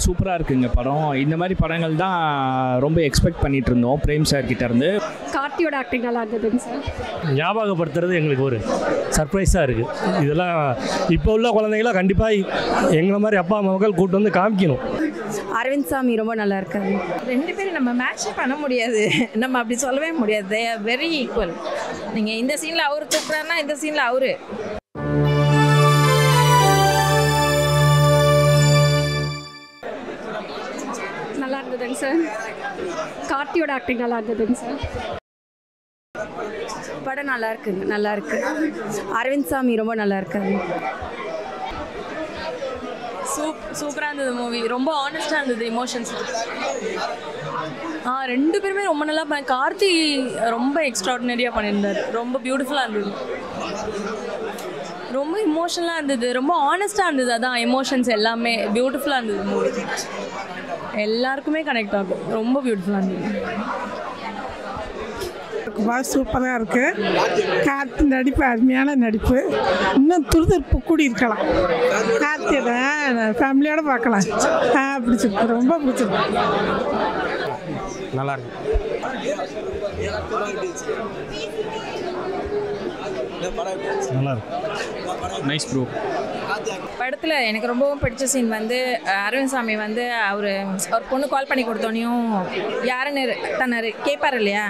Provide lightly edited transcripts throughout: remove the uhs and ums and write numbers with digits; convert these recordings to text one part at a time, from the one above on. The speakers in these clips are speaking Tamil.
சூப்பராக இருக்குங்க படம். இந்த மாதிரி படங்கள் தான் ரொம்ப எக்ஸ்பெக்ட் பண்ணிட்டு இருந்தோம் பிரேம் சார் கிட்டேருந்து. கார்த்தியோட ஆக்டிங் நல்லா இருந்ததுங்க சார். ஞாபகப்படுத்துறது எங்களுக்கு ஒரு சர்ப்ரைஸாக இருக்குது. இதெல்லாம் இப்போ உள்ள குழந்தைங்களாம் கண்டிப்பாக எங்களை மாதிரி அப்பா அம்மாக்கள் கூட்டு வந்து காமிக்கணும். அரவிந்த் சாமி ரொம்ப நல்லா இருக்காரு. ரெண்டு பேரும் நம்ம மேட்சே பண்ண முடியாது, நம்ம அப்படி சொல்லவே முடியாது. They are very equal. நீங்கள் இந்த சீனில் அவர் தூக்குறாருன்னா இந்த சீனில் அவரு. நல்லா இருந்ததுங்க சார். கார்த்தியோட ஆக்டிங் நல்லா இருந்ததுங்க சார். படம் நல்லா இருக்குங்க, நல்லா இருக்கு. அரவிந்த் சாமி ரொம்ப நல்லா இருக்காரு. சூப்பராக இருந்தது மூவி. ரொம்ப ஆனஸ்டாக இருந்தது. எமோஷன்ஸ் ரெண்டு பேருமே ரொம்ப நல்லா கார்த்தி ரொம்ப எக்ஸ்ட்ராடினரியாக பண்ணியிருந்தார். ரொம்ப பியூட்டிஃபுல்லாக இருந்தது. ரொம்ப இமோஷனலாக இருந்தது. ரொம்ப ஆனஸ்டாக இருந்தது. அதான் எமோஷன்ஸ் எல்லாமே பியூட்டிஃபுல்லாக இருந்தது. மூவி எல்லாருக்குமே கனெக்ட் ஆகும். ரொம்ப பியூட்டிஃபுல்லாக இருந்தது. சூப்பராக இருக்குது. கார்த்தி நடிப்பு அருமையான நடிப்பு. இன்னும் துருதுருப்பு கூடி இருக்கலாம். கார்த்தியோட ஃபேமிலியோடு பார்க்கலாம். பிடிச்சிருக்கு, ரொம்ப பிடிச்சிருக்கு. நல்லா இருக்கு. நல்லா இருக்கு. Nice bro. படத்தில் எனக்கு ரொம்பவும் பிடிச்ச சீன் வந்து அரவிந்த் சாமி வந்து அவர் பொண்ணு கால் பண்ணி கொடுத்தோன்னையும் யாருன்னு தன்னை கேட்பார் இல்லையா,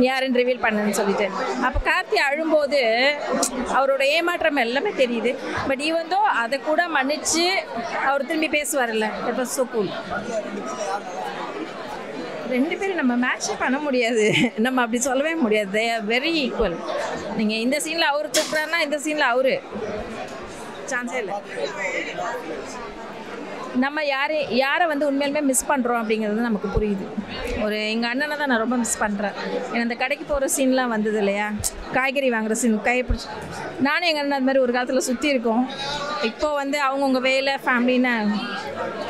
யாருன்னு ரிவீல் பண்ணுன்னு சொல்லிட்டு. அப்போ கார்த்தி அழும்போது அவரோட ஏமாற்றம் எல்லாமே தெரியுது. பட் ஈவன் தோ அதை கூட மன்னிச்சு அவர் திரும்பி பேசுவார்ல, இட் வாஸ் சோ கூல். ரெண்டு பேரும் நம்ம மேட்சே பண்ண முடியாது, நம்ம அப்படி சொல்லவே முடியாது. They are very equal. நீங்கள் இந்த சீனில் அவர் தூக்குறாருன்னா இந்த சீனில் அவரு சான்ஸே இல்லை. நம்ம யாரை வந்து உண்மையிலுமே மிஸ் பண்ணுறோம் அப்படிங்கிறது நமக்கு புரியுது. எங்கள் அண்ணனை தான் நான் ரொம்ப மிஸ் பண்ணுறேன். ஏன்னா அந்த கடைக்கு போகிற சீன்லாம் வந்தது இல்லையா, காய்கறி வாங்குகிற சீன், கையை பிடிச்சி நானும் எங்கள் அண்ணன் அது மாதிரி ஒரு காலத்தில் சுற்றி இருக்கோம். இப்போது வந்து அவங்கவுங்க வேலை ஃபேமிலின்னு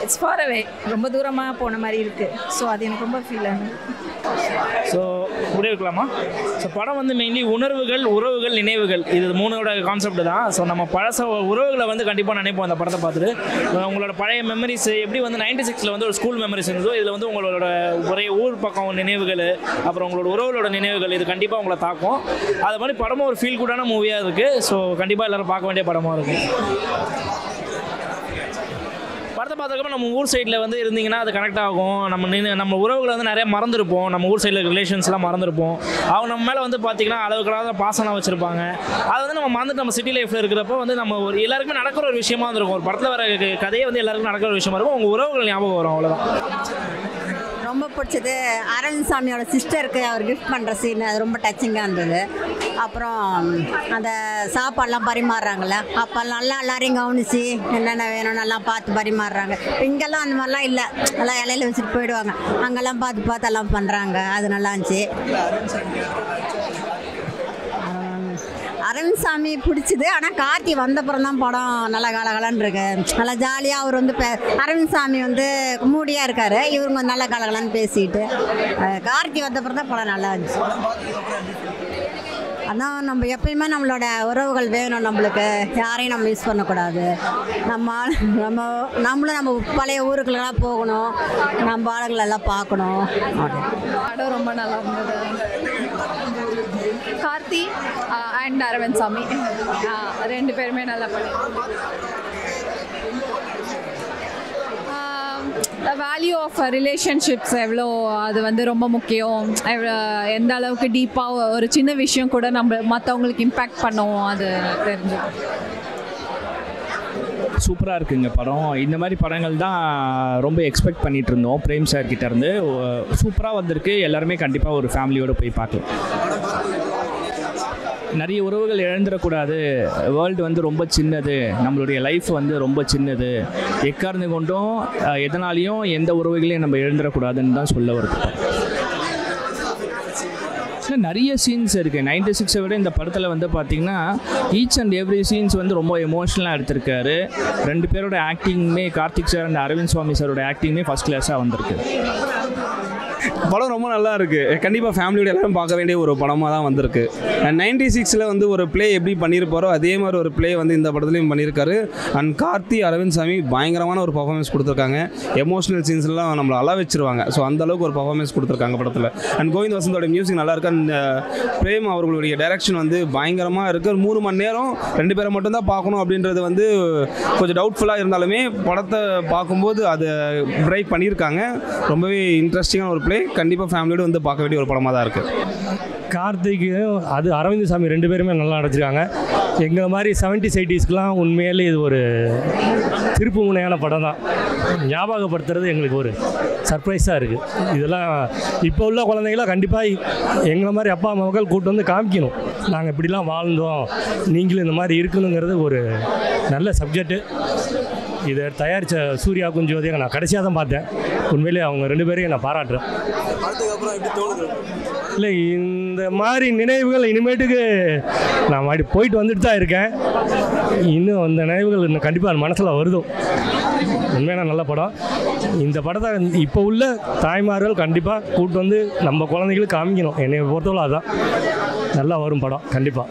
இட்ஸ் ஃபார் அவே, ரொம்ப தூரமாக போன மாதிரி இருக்குது. ஸோ அது எனக்கு ரொம்ப ஃபீல் ஆகுது. ஸோ முடிவு இருக்கலாமா? ஸோ படம் வந்து மெயின்லி உணர்வுகள், உறவுகள், நினைவுகள், இது மூணோட கான்செப்ட் தான். ஸோ நம்ம பழச உறவுகளை வந்து கண்டிப்பாக நினைப்போம் அந்த படத்தை பார்த்துட்டு. உங்களோட பழைய மெமரிஸ் எப்படி வந்து 96 வந்து ஒரு ஸ்கூல் மெமரிஸ் இருந்ததோ, இதில் வந்து உங்களோட ஒரே ஊர் பக்கம் நினைவுகள், அப்புறம் உங்களோட உறவுகளோட நினைவுகள், இது கண்டிப்பாக உங்களை தாக்கும். அது மாதிரி படமும் ஒரு ஃபீல் குட்டான மூவியாக இருக்குது. ஸோ கண்டிப்பாக எல்லோரும் பார்க்க வேண்டிய படமாக இருக்கும். படத்தை பார்த்ததுக்கப்புறம் நம்ம ஊர் சைடில் வந்து இருந்தீங்கன்னா அது கனெக்ட் ஆகும். நம்ம உறவுகளை வந்து நிறைய மறந்துருப்போம். நம்ம ஊர் சைடில் ரிலேஷன்ஸ்லாம் மறந்துருப்போம். அவங்க நம்ம மேலே வந்து பார்த்திங்கன்னா அளவுக்களாக பாசனம் வச்சுருப்பாங்க. அதை வந்து நம்ம மறந்துட்டு நம்ம சிட்டி லைஃப்பில் இருக்கிறப்போ வந்து நம்ம எல்லாருக்குமே நடக்கிற ஒரு விஷயமா இருந்திருக்கும். ஒரு படத்தில் வர கதையே வந்து எல்லாருக்கும் நடக்கிற ஒரு விஷயமா இருக்கும். உங்கள் உறவுகள் ஞாபகம் வரும், அவ்வளோதான். ரொம்ப பிடிச்சது அரவிந்த் சாமியோட சிஸ்டருக்கு அவர் கிஃப்ட் பண்ணுற சீன், அது ரொம்ப டச்சிங்காக இருந்தது. அப்புறம் அந்த சாப்பாடெலாம் பரிமாறுறாங்கள்ல, அப்போ நல்லா எல்லாரையும் கவனித்து என்னென்ன வேணும்னு எல்லாம் பார்த்து பரிமாறுறாங்க. இங்கெல்லாம் அந்த மாதிரிலாம் இல்லை, எல்லாம் இலையில வச்சுட்டு போயிடுவாங்க. அங்கெல்லாம் பார்த்து எல்லாம் பண்ணுறாங்க. அது நல்லா இருந்துச்சு. அரவிந்த் சாமி பிடிச்சிது. ஆனால் கார்த்தி வந்தப்புறம் தான் படம் நல்லா கலகலன்னு இருக்கு. நல்லா ஜாலியாக அவர் வந்து அரவிந்த் சாமி வந்து மூடியாக இருக்கார், இவங்க நல்லா கலகலன்னு பேசிட்டு. கார்த்தி வந்தப்புறம் தான் படம் நல்லா இருந்துச்சு. அதான் நம்ம எப்பயுமே நம்மளோட உறவுகள் வேணும். நம்மளுக்கு யாரையும் நம்ம மிஸ் பண்ணக்கூடாது. நம்மளும் நம்ம பழைய ஊருக்குள்ளெல்லாம் போகணும், நம்ம ஆளுங்களெல்லாம் பார்க்கணும். படம் ரொம்ப நல்லா இருந்தது. கார்த்தி அண்ட் அரவிந்த் சாமி ரெண்டு பேருமே நல்லா வேல்யூ ஆஃப் ரிலேஷன்ஷிப்ஸ் எவ்வளோ, அது வந்து ரொம்ப முக்கியம். எந்த அளவுக்கு டீப்பாக ஒரு சின்ன விஷயம் கூட நம்ம மற்றவங்களுக்கு இம்பேக்ட் பண்ணுவோம், அது தெரிஞ்சு. சூப்பராக இருக்குங்க படம். இந்த மாதிரி படங்கள் தான் ரொம்ப எக்ஸ்பெக்ட் பண்ணிகிட்டு இருந்தோம் பிரேம் சார் கிட்டேருந்து. சூப்பராக வந்திருக்கு. எல்லாருமே கண்டிப்பாக ஒரு ஃபேமிலியோடு போய் பார்க்கலாம். நிறைய உறவுகள் இழந்துடக்கூடாது. வேர்ல்டு வந்து ரொம்ப சின்னது, நம்மளுடைய லைஃப் வந்து ரொம்ப சின்னது. எக்காரணை கொண்டும் எதனாலையும் எந்த உறவுகளையும் நம்ம இழந்துடக்கூடாதுன்னு தான் சொல்ல வருது. நிறைய சீன்ஸ் இருக்குது. 96 விட இந்த படத்தில் வந்து பார்த்திங்கன்னா ஈச் அண்ட் எவ்ரி சீன்ஸ் வந்து ரொம்ப எமோஷ்னலாக எடுத்திருக்காரு. ரெண்டு பேரோட ஆக்டிங்குமே, கார்த்திக் சார் அண்ட் அரவிந்த் சாமி சாரோட ஆக்டிங்குமே ஃபஸ்ட் கிளாஸாக வந்திருக்கு. படம் ரொம்ப நல்லா இருக்குது. கண்டிப்பாக ஃபேமிலியோட எல்லாரும் பார்க்க வேண்டிய ஒரு படமாக தான் வந்திருக்கு. 96 வந்து ஒரு ப்ளே எப்படி பண்ணியிருப்பாரோ அதே மாதிரி ஒரு ப்ளே வந்து இந்த படத்துலையும் பண்ணியிருக்காரு. அண்ட் கார்த்தி அரவிந்த் சாமி பயங்கரமான ஒரு பர்ஃபார்மன்ஸ் கொடுத்துருக்காங்க. எமோஷனல் சீன்ஸ்லாம் நம்மளை அழ வச்சிருவாங்க. ஸோ அந்தளவுக்கு ஒரு பர்ஃபார்மன்ஸ் கொடுத்துருக்காங்க படத்தில். அண்ட் கோவிந்த் வசந்தோட மியூசிக் நல்லா இருக்கு. அண்ட் பிரேம் அவர்களுடைய டைரக்ஷன் வந்து பயங்கரமாக இருக்குது. 3 மணி நேரம் 2 பேரை மட்டும்தான் பார்க்கணும் அப்படின்றது வந்து கொஞ்சம் டவுட்ஃபுல்லாக இருந்தாலுமே படத்தை பார்க்கும்போது அதை பிரேக் பண்ணியிருக்காங்க. ரொம்பவே இன்ட்ரெஸ்டிங்கான ஒரு ப்ளே. கண்டிப்பாக ஃபேமிலியோடு வந்து பார்க்க வேண்டிய ஒரு படமாக தான் இருக்குது. கார்த்திக்கும் அது அரவிந்த் சாமி 2 பேருமே நல்லா நடிச்சிருக்காங்க. எங்களை மாதிரி 70s 80ஸ்க்கெலாம் உண்மையிலே இது ஒரு திருப்பு முனையான படம் தான். ஞாபகப்படுத்துறது எங்களுக்கு ஒரு சர்ப்ரைஸாக இருக்குது. இதெல்லாம் இப்போ உள்ள குழந்தைங்களாம் கண்டிப்பாக எங்களை மாதிரி அப்பா அம்மாக்கள் கூப்பிட்டு வந்து காமிக்கணும். நாங்கள் இப்படிலாம் வாழ்ந்தோம், நீங்களும் இந்த மாதிரி இருக்கணுங்கிறது ஒரு நல்ல சப்ஜெக்டு. இதை தயாரித்த சூர்யா குஞ்சோதியை நான் கடைசியாக தான் பார்த்தேன். உண்மையிலே அவங்க 2 பேரையும் நான் பாராட்டுறேன். இல்லை, இந்த மாதிரி நினைவுகள் இனிமேட்டுக்கு நான் அப்படி போயிட்டு வந்துட்டு தான் இருக்கேன். இன்னும் அந்த நினைவுகள் இன்னும் கண்டிப்பாக மனசில் வருதும். உண்மையான நல்ல படம். இந்த படத்தை இப்போ உள்ள தாய்மார்கள் கண்டிப்பாக கூப்பிட்டு வந்து நம்ம குழந்தைகளுக்கு காமிக்கணும். என்னை பொறுத்தவரை அதுதான் நல்லா வரும் படம் கண்டிப்பாக.